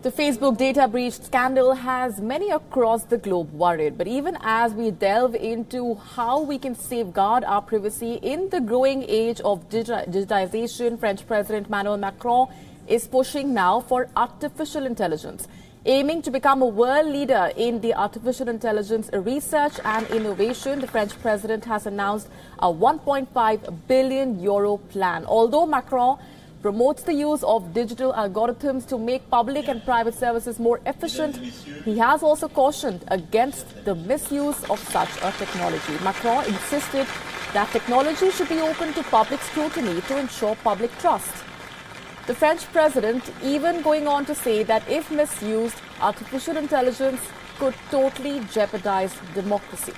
The Facebook data breach scandal has many across the globe worried. But even as we delve into how we can safeguard our privacy in the growing age of digitization, French President Emmanuel Macron is pushing now for artificial intelligence. Aiming to become a world leader in the artificial intelligence research and innovation, the French president has announced a 1.5 billion euro plan. Although Macron promotes the use of digital algorithms to make public and private services more efficient, he has also cautioned against the misuse of such a technology. Macron insisted that technology should be open to public scrutiny to ensure public trust. The French president even going on to say that if misused, artificial intelligence could totally jeopardize democracy.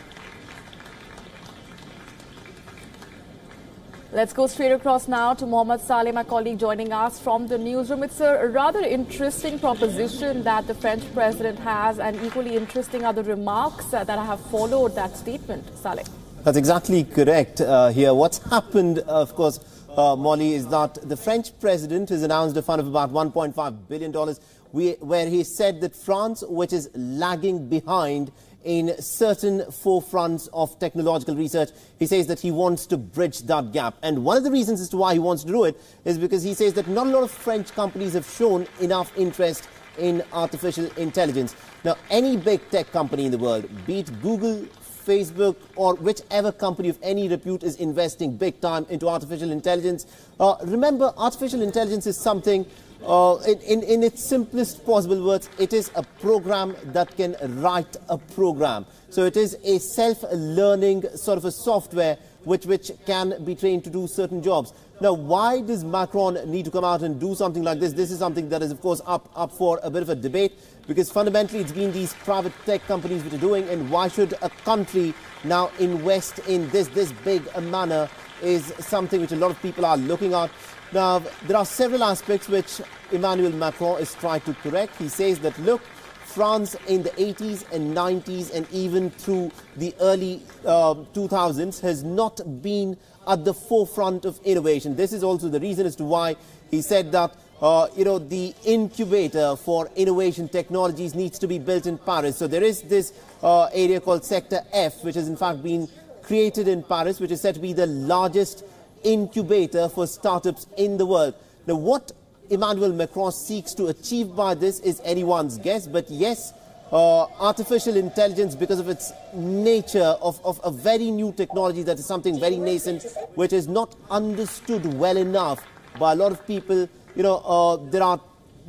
Let's go straight across now to Mohammed Saleh, my colleague, joining us from the newsroom. It's a rather interesting proposition that the French president has, and equally interesting are the remarks that have followed that statement. Saleh. That's exactly correct here. What's happened, of course, Molly, is that the French president has announced a fund of about $1.5 billion, where he said that France, which is lagging behind in certain forefronts of technological research, he says that he wants to bridge that gap. And one of the reasons as to why he wants to do it is because he says that not a lot of French companies have shown enough interest in artificial intelligence. Now, any big tech company in the world, be it Google, Facebook, or whichever company of any repute is investing big time into artificial intelligence, remember, artificial intelligence is something, in its simplest possible words, it is a program that can write a program. So it is a self-learning sort of a software which can be trained to do certain jobs. Now, why does Macron need to come out and do something like this? This is something that is, of course, up for a bit of a debate, because fundamentally it's been these private tech companies which are doing, and why should a country now invest in this big a manner is something which a lot of people are looking at. Now, there are several aspects which Emmanuel Macron is trying to correct. He says that, look, France in the 80s and 90s and even through the early 2000s has not been at the forefront of innovation. This is also the reason as to why he said that the incubator for innovation technologies needs to be built in Paris. So there is this area called Sector F, which has in fact been created in Paris, which is said to be the largest incubator for startups in the world. Now, what Emmanuel Macron seeks to achieve by this is anyone's guess, but yes, artificial intelligence, because of its nature of a very new technology that is something very nascent, which is not understood well enough by a lot of people. There are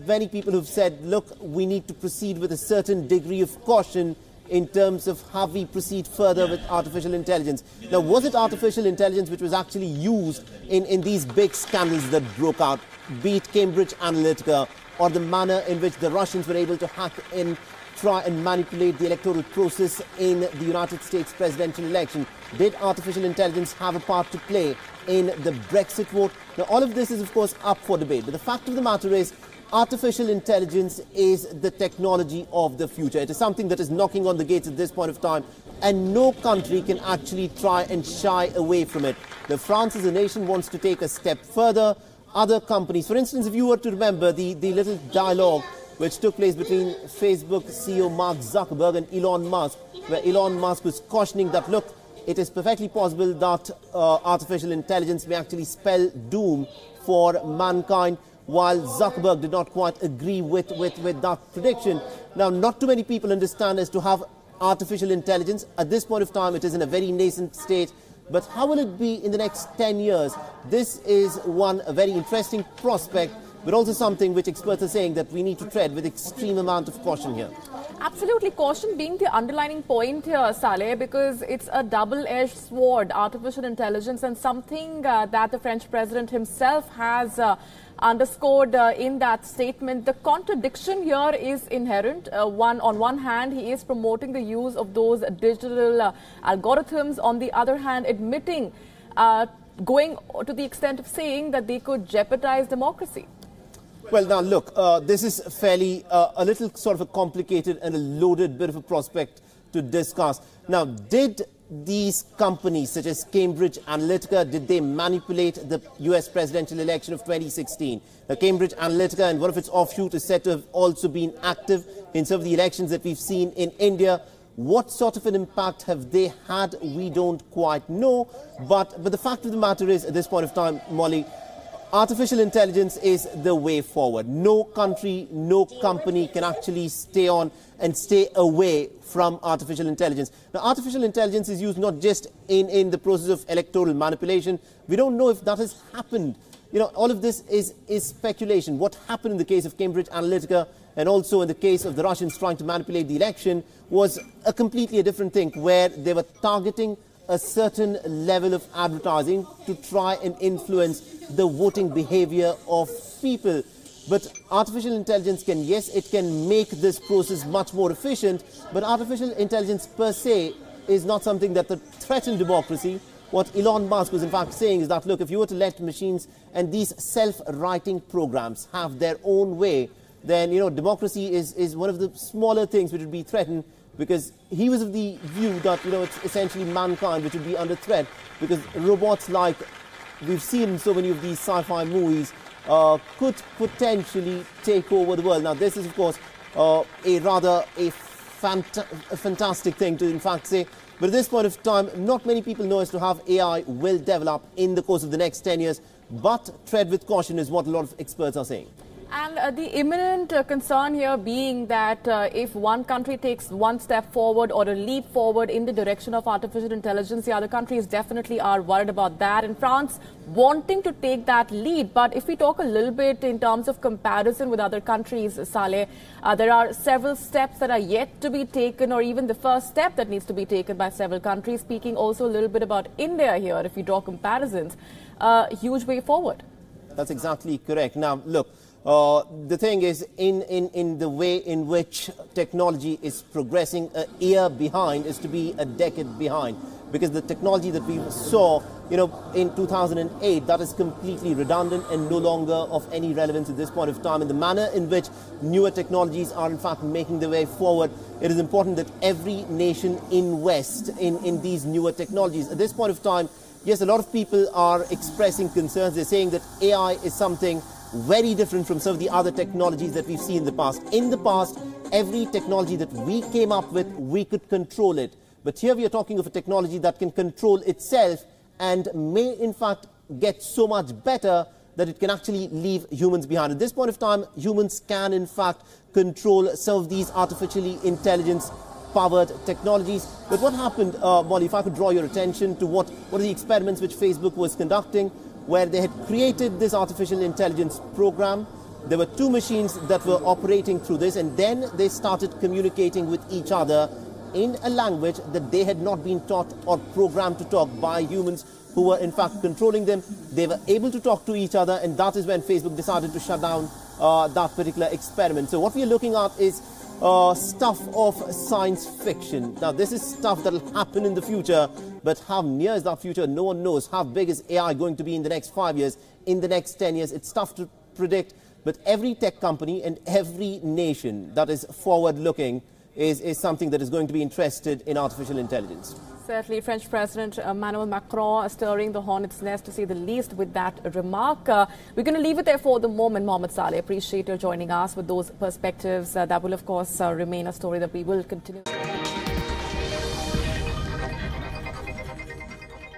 many people who've said, look, we need to proceed with a certain degree of caution in terms of how we proceed further with artificial intelligence. Now, was it artificial intelligence which was actually used in these big scandals that broke out, be it Cambridge Analytica, or the manner in which the Russians were able to hack in, try and manipulate the electoral process in the United States presidential election? Did artificial intelligence have a part to play in the Brexit vote? Now, all of this is, of course, up for debate. But the fact of the matter is, artificial intelligence is the technology of the future. It is something that is knocking on the gates at this point of time, and no country can actually try and shy away from it. Now, France as a nation wants to take a step further. Other companies, for instance, if you were to remember the little dialogue which took place between Facebook CEO Mark Zuckerberg and Elon Musk, where Elon Musk was cautioning that, look, it is perfectly possible that artificial intelligence may actually spell doom for mankind, while Zuckerberg did not quite agree with that prediction. Now, not too many people understand as to how artificial intelligence, at this point of time, it is in a very nascent state. But how will it be in the next 10 years? This is a very interesting prospect, but also something which experts are saying that we need to tread with extreme amount of caution here. Absolutely, caution being the underlining point here, Saleh, because it's a double-edged sword, artificial intelligence, and something that the French president himself has underscored in that statement. The contradiction here is inherent. On one hand, he is promoting the use of those digital algorithms. On the other hand, admitting, going to the extent of saying that they could jeopardize democracy. Well, now, look, this is fairly a little sort of a complicated and a loaded bit of a prospect to discuss. Now, did these companies such as Cambridge Analytica, did they manipulate the US presidential election of 2016? Now, Cambridge Analytica and one of its offshoots is said to have also been active in some of the elections that we've seen in India. What sort of an impact have they had? We don't quite know. But the fact of the matter is, at this point of time, Molly, artificial intelligence is the way forward. No country, no company can actually stay on and stay away from artificial intelligence. Now, artificial intelligence is used not just in the process of electoral manipulation. We don't know if that has happened. You know, all of this is speculation. What happened in the case of Cambridge Analytica and also in the case of the Russians trying to manipulate the election was a completely different thing, where they were targeting a certain level of advertising to try and influence the voting behavior of people. But artificial intelligence can, yes, it can make this process much more efficient, but artificial intelligence per se is not something that would threaten democracy. What Elon Musk was in fact saying is that, look, if you were to let machines and these self-writing programs have their own way, then, you know, democracy is one of the smaller things which would be threatened, because he was of the view that, you know, it's essentially mankind which would be under threat, because robots, like we've seen in so many of these sci-fi movies, could potentially take over the world. Now, this is, of course, a fantastic thing to, in fact, say. But at this point of time, not many people know as to how AI will develop in the course of the next 10 years. But tread with caution is what a lot of experts are saying. And the imminent concern here being that if one country takes one step forward or a leap forward in the direction of artificial intelligence, the other countries definitely are worried about that. And France wanting to take that lead. But if we talk a little bit in terms of comparison with other countries, Saleh, there are several steps that are yet to be taken, or even the first step that needs to be taken by several countries. Speaking also a little bit about India here, if we draw comparisons, huge way forward. That's exactly correct. Now, look. The thing is, in the way in which technology is progressing, a year behind is to be a decade behind, because the technology that we saw, you know, in 2008, that is completely redundant and no longer of any relevance at this point of time. And the manner in which newer technologies are in fact making their way forward, it is important that every nation invest in these newer technologies. At this point of time, yes, a lot of people are expressing concerns. They're saying that AI is something very different from some of the other technologies that we've seen in the past. In the past, every technology that we came up with, we could control it. But here we are talking of a technology that can control itself and may in fact get so much better that it can actually leave humans behind. At this point of time, humans can in fact control some of these artificially intelligence-powered technologies. But what happened, Molly, if I could draw your attention to what are the experiments which Facebook was conducting, where they had created this artificial intelligence program. There were two machines that were operating through this, and then they started communicating with each other in a language that they had not been taught or programmed to talk by humans who were in fact controlling them. They were able to talk to each other, and that is when Facebook decided to shut down that particular experiment. So what we are looking at is stuff of science fiction. Now, this is stuff that will happen in the future, but how near is that future? No one knows. How big is AI going to be in the next 5 years, in the next 10 years? It's tough to predict, but every tech company and every nation that is forward-looking is something that is going to be interested in artificial intelligence. Certainly, French President Emmanuel Macron stirring the hornet's nest, to say the least, with that remark. We're going to leave it there for the moment, Mohammed Saleh. Appreciate your joining us with those perspectives. That will, of course, remain a story that we will continue.